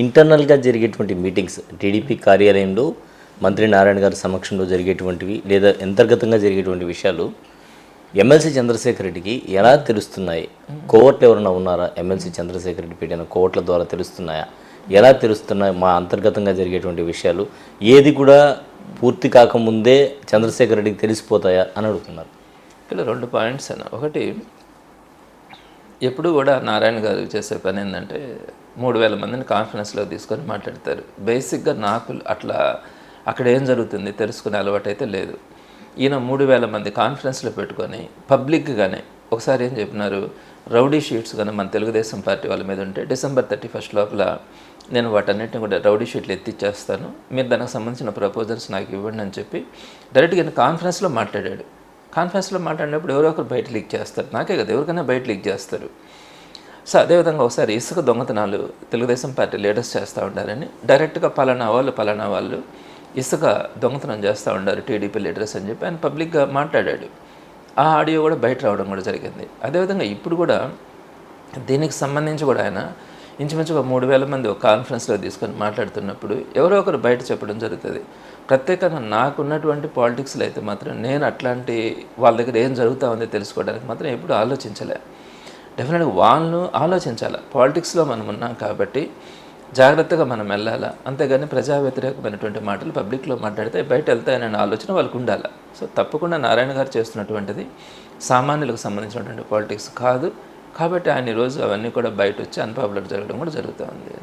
ఇంటర్నల్గా జరిగేటువంటి meetings TDP కార్యాలయంలో మంత్రి నారాయణ గారి సమక్షంలో జరిగేటువంటివి లేదా అంతర్గతంగా జరిగేటువంటి విషయాలు ఎమ్మెల్సీ చంద్రశేఖర్ రెడ్డికి ఎలా తెలుస్తున్నాయి? కోవట్లు ఎవరైనా ఉన్నారా? ఎమ్మెల్సీ చంద్రశేఖర్ రెడ్డి పెట్టిన కోవట్ల ద్వారా తెలుస్తున్నాయా? ఎలా తెలుస్తున్నాయి మా అంతర్గతంగా జరిగేటువంటి విషయాలు? ఏది కూడా పూర్తి కాకముందే చంద్రశేఖర్ రెడ్డికి తెలిసిపోతాయా అని అడుగుతున్నారు. ఇలా 2 పాయింట్స్ అన్న. ఒకటి, ఎప్పుడు కూడా నారాయణ గారు చేసే పని ఏంటంటే 3000 మందిని కాన్ఫరెన్స్లో తీసుకొని మాట్లాడతారు. బేసిక్గా నాకు అట్లా అక్కడ ఏం జరుగుతుంది తెలుసుకునే అలవాటు అయితే లేదు. ఈయన 3000 మంది కాన్ఫరెన్స్లో పెట్టుకొని పబ్లిక్గానే ఒకసారి ఏం చెప్పినారు, రౌడీ షీట్స్ కానీ మన తెలుగుదేశం పార్టీ వాళ్ళ మీద ఉంటే December 31 లోపల నేను వాటన్నిటిని కూడా రౌడీ షీట్లు ఎత్తిచ్చేస్తాను, మీరు దానికి సంబంధించిన ప్రపోజల్స్ నాకు ఇవ్వండి అని చెప్పి డైరెక్ట్గా ఈయన కాన్ఫరెన్స్లో మాట్లాడాడు. కాన్ఫరెన్స్లో మాట్లాడినప్పుడు ఎవరో ఒకరు బయట లీక్ చేస్తారు, నాకే కదా ఎవరికైనా బయట లీక్ చేస్తారు. సో అదేవిధంగా ఒకసారి ఇసుక దొంగతనాలు తెలుగుదేశం పార్టీ లీడర్స్ చేస్తూ ఉంటారని డైరెక్ట్గా పలానా వాళ్ళు ఇసుక దొంగతనం చేస్తూ ఉండారు టీడీపీ లీడర్స్ అని చెప్పి ఆయన పబ్లిక్గా మాట్లాడాడు. ఆ ఆడియో కూడా బయట రావడం కూడా జరిగింది. అదేవిధంగా ఇప్పుడు కూడా దీనికి సంబంధించి కూడా ఆయన ఇంచుమించుగా 3000 మంది ఒక కాన్ఫరెన్స్లో తీసుకొని మాట్లాడుతున్నప్పుడు ఎవరో ఒకరు బయట చెప్పడం జరుగుతుంది. ప్రత్యేకంగా నాకున్నటువంటి పాలిటిక్స్లో అయితే మాత్రం నేను అట్లాంటి వాళ్ళ దగ్గర ఏం జరుగుతూ ఉందో తెలుసుకోవడానికి మాత్రం ఎప్పుడు ఆలోచించలే. డెఫినెట్గా వాళ్ళను ఆలోచించాలి. పాలిటిక్స్లో మనం ఉన్నాం కాబట్టి జాగ్రత్తగా మనం వెళ్ళాలా, అంతేగాని ప్రజా వ్యతిరేకమైనటువంటి మాటలు పబ్లిక్లో మాట్లాడితే బయట వెళ్తాయనే ఆలోచన వాళ్ళకు ఉండాలి. సో తప్పకుండా నారాయణ గారు చేస్తున్నటువంటిది సామాన్యులకు సంబంధించినటువంటి పాలిటిక్స్ కాదు. కాబట్టి ఆయన ఈరోజు అవన్నీ కూడా బయట వచ్చి అన్పాపులర్ జరగడం కూడా జరుగుతూ ఉంది.